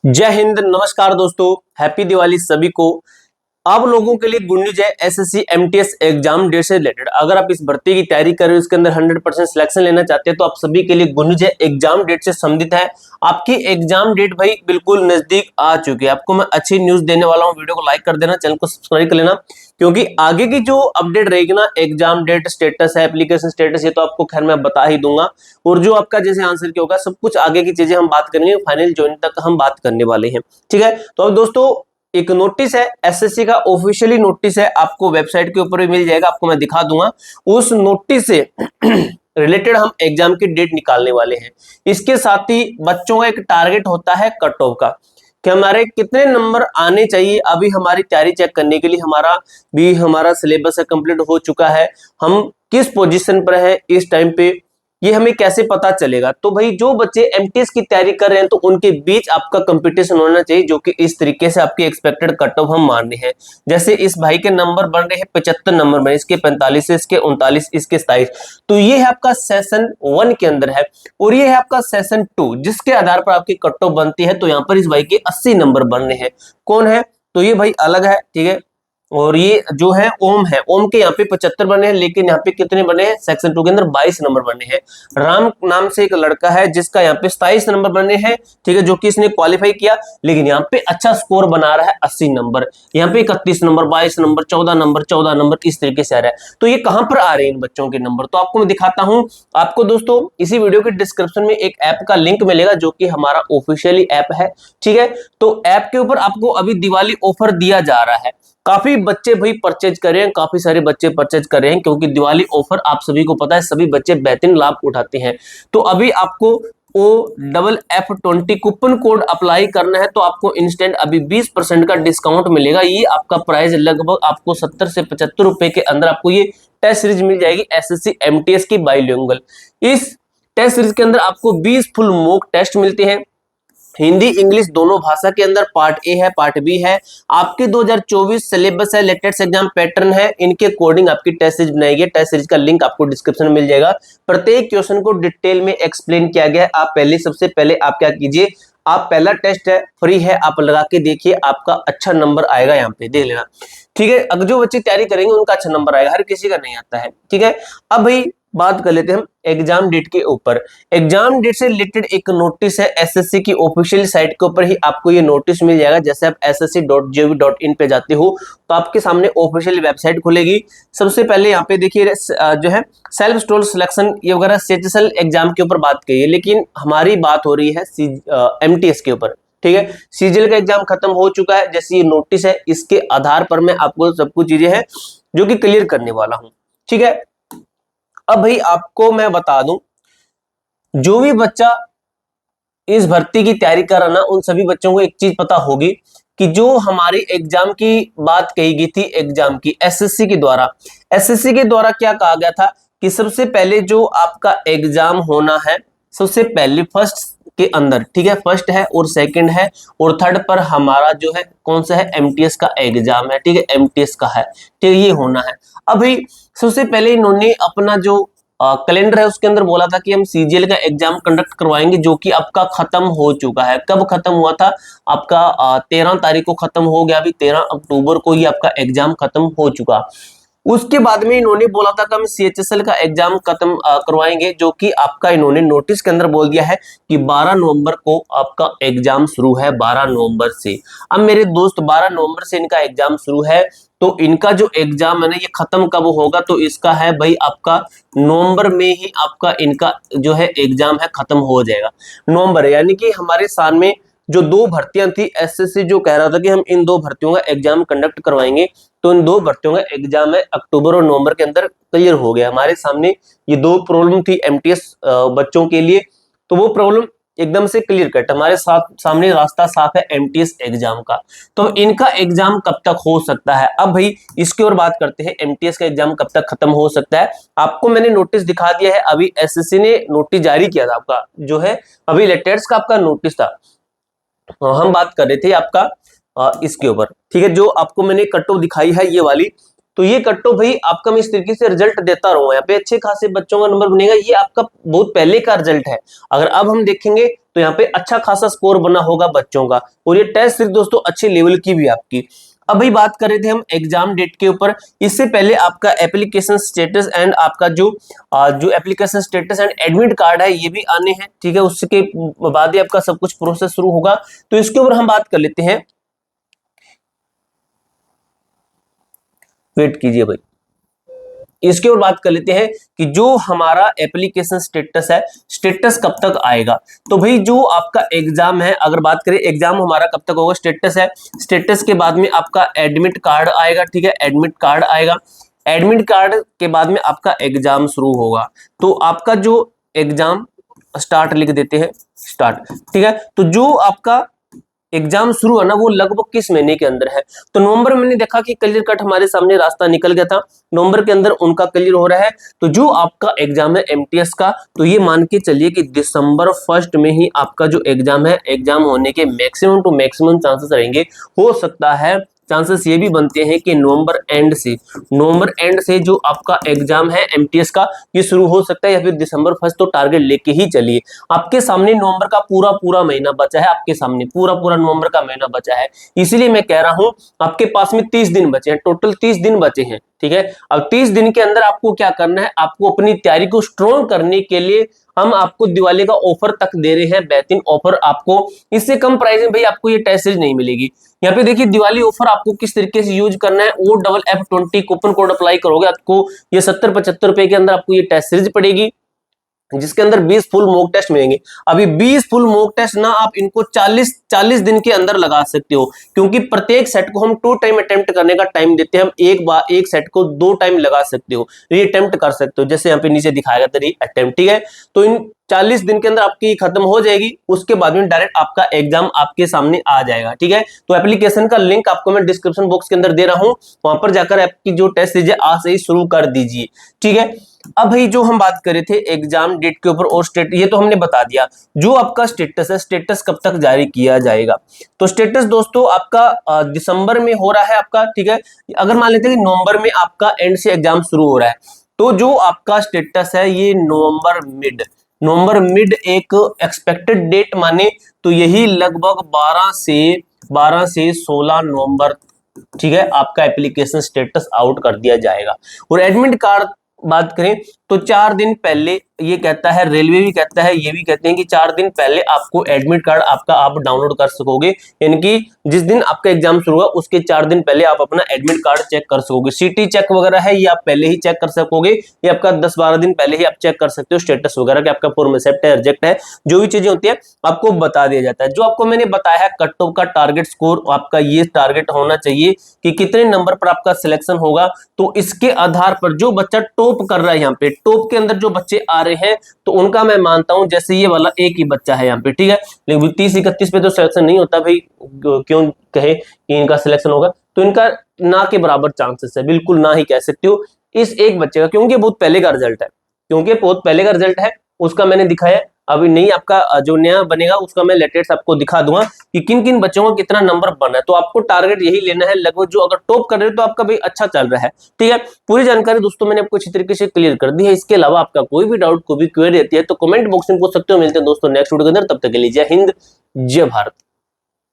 जय हिंद, नमस्कार दोस्तों, हैप्पी दिवाली सभी को। आप लोगों के लिए गुड न्यूज है एसएससी एमटीएस एग्जाम डेट से रिलेटेड। अगर आप इस भर्ती की तैयारी कर रहे हो, इसके अंदर 100% सिलेक्शन लेना चाहते हैं तो आप सभी के लिए गुड न्यूज है, एग्जाम डेट से संबंधित है। आपकी एग्जाम डेट भाई बिल्कुल नजदीक आ चुकी है। आपको मैं अच्छी न्यूज देने वाला हूं। वीडियो को लाइक कर देना, चैनल को सब्सक्राइब कर लेना, क्योंकि आगे की जो अपडेट रहेगी ना, एग्जाम डेट स्टेटस है, एप्लीकेशन स्टेटस, ये तो आपको खैर मैं बता ही दूंगा। और जो आपका जैसे आंसर क्या होगा, सब कुछ आगे की चीजें हम बात करेंगे, फाइनल ज्वाइन तक हम बात करने वाले हैं। ठीक है, तो अब दोस्तों एक नोटिस है, एसएससी का ऑफिशियली नोटिस है, आपको वेबसाइट के ऊपर भी मिल जाएगा, आपको मैं दिखा दूंगा। उस नोटिस से रिलेटेड हम एग्जाम की डेट निकालने वाले हैं। इसके साथ ही बच्चों का एक टारगेट होता है कट ऑफ का, कि हमारे कितने नंबर आने चाहिए। अभी हमारी तैयारी चेक करने के लिए हमारा सिलेबस कंप्लीट हो चुका है, हम किस पोजीशन पर है इस टाइम पे, ये हमें कैसे पता चलेगा। तो भाई जो बच्चे एमटीएस की तैयारी कर रहे हैं तो उनके बीच आपका कंपटीशन होना चाहिए, जो कि इस तरीके से आपके एक्सपेक्टेड कट ऑफ हम मान रहे हैं। जैसे इस भाई के नंबर बन रहे हैं 75 नंबर बने, इसके 45, इसके 39, इसके 27। तो ये है आपका सेशन 1 के अंदर है, और ये है आपका सेशन 2, जिसके आधार पर आपकी कट ऑफ बनती है। तो यहाँ पर इस भाई के 80 नंबर बन रहे हैं। कौन है? तो ये भाई अलग है, ठीक है। और ये जो है ओम है, ओम के यहाँ पे 75 बने हैं, लेकिन यहाँ पे कितने बने हैं सेक्शन 2 के अंदर? 22 नंबर बने हैं। राम नाम से एक लड़का है जिसका यहाँ पे 27 नंबर बने हैं, ठीक है, जो कि इसने क्वालिफाई किया, लेकिन यहाँ पे अच्छा स्कोर बना रहा है 80 नंबर। यहाँ पे 31 नंबर, 22 नंबर, 14 नंबर, 14 नंबर, इस तरीके से आ रहा है। तो ये कहां पर आ रहे हैं इन बच्चों के नंबर? तो आपको मैं दिखाता हूं। आपको दोस्तों इसी वीडियो के डिस्क्रिप्शन में एक ऐप का लिंक मिलेगा, जो कि हमारा ऑफिशियली ऐप है, ठीक है। तो ऐप के ऊपर आपको अभी दिवाली ऑफर दिया जा रहा है। काफी बच्चे भाई परचेज कर रहे हैं, काफी सारे बच्चे परचेज कर रहे हैं, क्योंकि दिवाली ऑफर आप सभी को पता है, सभी बच्चे बेहतरीन लाभ उठाते हैं। तो अभी आपको OFF20 कूपन कोड अप्लाई करना है, तो आपको इंस्टेंट अभी 20% का डिस्काउंट मिलेगा। ये आपका प्राइस लगभग आपको 70 से 75 रुपए के अंदर आपको ये टेस्ट सीरीज मिल जाएगी, एसएससी एमटीएस की बाइलिंगुअल। इस टेस्ट सीरीज के अंदर आपको 20 फुल मॉक टेस्ट मिलते हैं, हिंदी इंग्लिश दोनों भाषा के अंदर। पार्ट ए है, पार्ट बी है। आपके 2024 सिलेबस है, लेटेस्ट एग्जाम पैटर्न है, इनके अकॉर्डिंग आपकी टेस्ट सीरीज बनाई गई। टेस्ट सीरीज का लिंक आपको डिस्क्रिप्शन में मिल जाएगा। प्रत्येक क्वेश्चन को डिटेल में एक्सप्लेन किया गया है। आप सबसे पहले आप क्या कीजिए, आप पहला टेस्ट है, फ्री है, आप लगा के देखिए, आपका अच्छा नंबर आएगा, यहाँ पे देख लेना, ठीक है। अगर जो बच्चे तैयारी करेंगे उनका अच्छा नंबर आएगा, हर किसी का नहीं आता है, ठीक है। अब भाई बात कर लेते हैं हम एग्जाम डेट के ऊपर। एग्जाम डेट से रिलेटेड एक नोटिस है, एसएससी की ऑफिशियल साइट के ऊपर ही आपको ये नोटिस मिल जाएगा। जैसे आप ssc.gov.in पे जाते हो तो आपके सामने ऑफिशियल वेबसाइट खुलेगी। सबसे पहले यहाँ पे देखिए जो है सेल्फ स्टोर सिलेक्शन ये वगैरह सीएचएसएल एग्जाम के ऊपर बात की है, लेकिन हमारी बात हो रही है एमटीएस के ऊपर, ठीक है। सीजीएल का एग्जाम खत्म हो चुका है। जैसे ये नोटिस है, इसके आधार पर मैं आपको सब कुछ चीजें हैं जो कि क्लियर करने वाला हूं, ठीक है। अब भाई आपको मैं बता दूं, जो भी बच्चा इस भर्ती की तैयारी कर रहा ना, उन सभी बच्चों को एक चीज पता होगी कि जो हमारी एग्जाम की बात कही गई थी, एग्जाम की एसएससी के द्वारा क्या कहा गया था कि सबसे पहले जो आपका एग्जाम होना है, सबसे पहले फर्स्ट के अंदर, ठीक है, फर्स्ट है और सेकंड है और थर्ड पर हमारा जो है कौन सा है, एमटीएस का एग्जाम है, ठीक है, एमटीएस का है, ठीक है, ये होना है। अभी सबसे पहले इन्होंने अपना जो कैलेंडर है उसके अंदर बोला था कि हम सीजीएल का एग्जाम कंडक्ट करवाएंगे, जो कि आपका खत्म हो चुका है। कब खत्म हुआ था? आपका 13 तारीख को खत्म हो गया। अभी 13 अक्टूबर को ही आपका एग्जाम खत्म हो चुका। उसके बाद में इन्होंने बोला था कि हम सीएचएसएल का एग्जाम खत्म करवाएंगे, जो कि आपका इन्होंने नोटिस के अंदर बोल दिया है कि 12 नवंबर को आपका एग्जाम शुरू है, 12 नवंबर से। अब मेरे दोस्त 12 नवंबर से इनका एग्जाम शुरू है, तो इनका जो एग्जाम है ना, ये खत्म कब होगा? तो इसका है भाई आपका नवंबर में ही आपका इनका जो है एग्जाम है खत्म हो जाएगा, नवंबर। यानी कि हमारे सामने जो दो भर्तियां थी, एसएससी जो कह रहा था कि हम इन दो भर्तियों का एग्जाम कंडक्ट करवाएंगे, तो इन दो भर्तियों का एग्जाम है अक्टूबर और नवंबर के अंदर क्लियर हो गया। हमारे सामने ये दो प्रॉब्लम थी एमटीएस बच्चों के लिए, तो वो प्रॉब्लम एकदम से क्लियर कट, हमारे सामने रास्ता साफ है एमटीएस एग्जाम का। तो इनका एग्जाम कब तक हो सकता है? अब भाई इसकी और बात करते हैं, एमटीएस का एग्जाम कब तक खत्म हो सकता है। आपको मैंने नोटिस दिखा दिया है, अभी एसएससी ने नोटिस जारी किया था, आपका जो है अभी लेटेस्ट का आपका नोटिस था। हम बात कर रहे थे आपका इसके ऊपर, ठीक है, जो आपको मैंने कट ऑफ दिखाई है ये वाली। तो ये कट ऑफ भाई आपका मैं इस तरीके से रिजल्ट देता रहूंगा, यहाँ पे अच्छे खासे बच्चों का नंबर बनेगा। ये आपका बहुत पहले का रिजल्ट है। अगर अब हम देखेंगे तो यहाँ पे अच्छा खासा स्कोर बना होगा बच्चों का, और ये टेस्ट सीरीज दोस्तों अच्छे लेवल की भी आपकी। अभी बात कर रहे थे हम एग्जाम डेट के ऊपर, इससे पहले आपका एप्लीकेशन स्टेटस एंड आपका जो application status and admit card है ये भी आने हैं, ठीक है, उसके बाद ही आपका सब कुछ प्रोसेस शुरू होगा। तो इसके ऊपर हम बात कर लेते हैं, वेट कीजिए भाई, इसके ऊपर बात कर लेते हैं कि जो हमारा एप्लीकेशन स्टेटस है, स्टेटस कब तक आएगा। तो भाई जो आपका एग्जाम है, अगर बात करें एग्जाम हमारा कब तक होगा, स्टेटस है, स्टेटस के बाद में आपका एडमिट कार्ड आएगा, ठीक है, एडमिट कार्ड आएगा, एडमिट कार्ड के बाद में आपका एग्जाम शुरू होगा। तो आपका जो एग्जाम स्टार्ट लिख देते हैं, स्टार्ट, ठीक है। तो जो आपका एग्जाम शुरू है ना वो लगभग किस महीने के अंदर है, तो नवंबर में मैंने देखा कि क्लियर कट हमारे सामने रास्ता निकल गया था, नवंबर के अंदर उनका क्लियर हो रहा है। तो जो आपका एग्जाम है एमटीएस का, तो ये मान के चलिए कि दिसंबर 1 में ही आपका जो एग्जाम है, एग्जाम होने के मैक्सिमम टू मैक्सिमम चांसेस रहेंगे। हो सकता है चांसेस ये भी बनते हैं कि नवंबर एंड से जो आपका एग्जाम है एमटीएस का ये शुरू हो सकता है, या फिर दिसंबर 1, तो टारगेट लेके ही चलिए। आपके सामने नवंबर का पूरा महीना बचा है, आपके सामने पूरा नवंबर का महीना बचा है, इसीलिए मैं कह रहा हूं आपके पास में 30 दिन बचे हैं, टोटल 30 दिन बचे हैं, ठीक है। अब 30 दिन के अंदर आपको क्या करना है, आपको अपनी तैयारी को स्ट्रॉन्ग करने के लिए हम आपको दिवाली का ऑफर तक दे रहे हैं, बेहतरीन ऑफर। आपको इससे कम प्राइस में भाई आपको ये टेस्ट सीरीज नहीं मिलेगी। यहाँ पे देखिए दिवाली ऑफर आपको किस तरीके से यूज करना है, OFF20 कूपन कोड अप्लाई करोगे, आपको ये 70-75 रुपए के अंदर आपको ये टेस्ट सीरीज पड़ेगी, जिसके अंदर 20 फुल मॉक टेस्ट मिलेंगे। अभी 20 फुल मॉक टेस्ट ना आप इनको 40 दिन के अंदर लगा सकते हो, क्योंकि प्रत्येक सेट को हम 2 टाइम अटेम्प्ट करने का टाइम देते हैं। हम एक बार एक सेट को 2 टाइम लगा सकते हो, री अटेम्प्ट कर सकते हो, जैसे यहाँ पे नीचे दिखाया गया था री अटेम्प्ट, ठीक है। तो इन 40 दिन के अंदर आपकी खत्म हो जाएगी, उसके बाद में डायरेक्ट आपका एग्जाम आपके सामने आ जाएगा, ठीक है। तो एप्लीकेशन का लिंक आपको मैं डिस्क्रिप्शन बॉक्स के अंदर दे रहा हूं, वहां पर जाकर आपकी जो टेस्ट सीरीज आज से ही शुरू कर दीजिए, ठीक है। अब भाई जो हम बात कर रहे थे एग्जाम डेट के ऊपर और स्टेट, ये तो हमने बता दिया। जो आपका स्टेटस है, स्टेटस कब तक जारी किया जाएगा, तो स्टेटस दोस्तों आपका दिसंबर में हो रहा है आपका, ठीक है। अगर मान लेते हैं कि नवंबर में आपका एंड से एग्जाम शुरू हो रहा है, तो जो आपका स्टेटस है ये नवंबर मिड एक एक्सपेक्टेड डेट माने तो यही लगभग 12 से 16 नवंबर, ठीक है, आपका एप्लीकेशन स्टेटस आउट कर दिया जाएगा। और एडमिट कार्ड बात करें तो 4 दिन पहले, ये कहता है रेलवे भी कहता है, ये भी कहते हैं कि 4 दिन पहले आपको एडमिट कार्ड आपका आप डाउनलोड कर सकोगे, यानी कि जिस दिन आपका एग्जाम शुरू होगा उसके 4 दिन पहले आप अपना एडमिट कार्ड चेक कर सकोगे। सीटी चेक वगैरह है ये आप पहले ही चेक कर सकोगे, ये आपका 10-12 दिन पहले ही आप चेक कर सकते हो स्टेटस वगैरह कि आपका फॉर्म एक्सेप्ट है, रिजेक्ट है, जो भी चीजें होती है आपको बता दिया जाता है। जो आपको मैंने बताया है कट ऑफ का टारगेट स्कोर, आपका ये टारगेट होना चाहिए कि कितने नंबर पर आपका सिलेक्शन होगा। तो इसके आधार पर जो बच्चा टॉप कर रहा है, यहाँ पे टॉप के अंदर जो बच्चे आ रहे हैं तो उनका मैं मानता हूं, जैसे ये वाला एक ही बच्चा है यहाँ पे, ठीक है, लेकिन 30-31 पे तो सिलेक्शन नहीं होता भाई, क्यों कहे कि इनका सिलेक्शन होगा, तो इनका ना के बराबर चांसेस है, बिल्कुल ना ही कह सकते हो इस एक बच्चे का, क्योंकि बहुत पहले का रिजल्ट है, उसका मैंने दिखाया। अभी नहीं आपका जो नया बनेगा उसका मैं लेटेस्ट आपको दिखा दूंगा कि किन किन बच्चों का कितना नंबर बना है। तो आपको टारगेट यही लेना है लगभग, जो अगर टॉप कर रहे हो तो आपका भाई अच्छा चल रहा है, ठीक है। पूरी जानकारी दोस्तों मैंने आपको अच्छी तरीके से क्लियर कर दी है। इसके अलावा आपका कोई भी डाउट, कोई भी क्वेरी रहती है तो कमेंट बॉक्स में पूछ सकते हो। मिलते हैं दोस्तों नेक्स्ट वीडियो के अंदर, तब तक के लिए जय हिंद, जय भारत।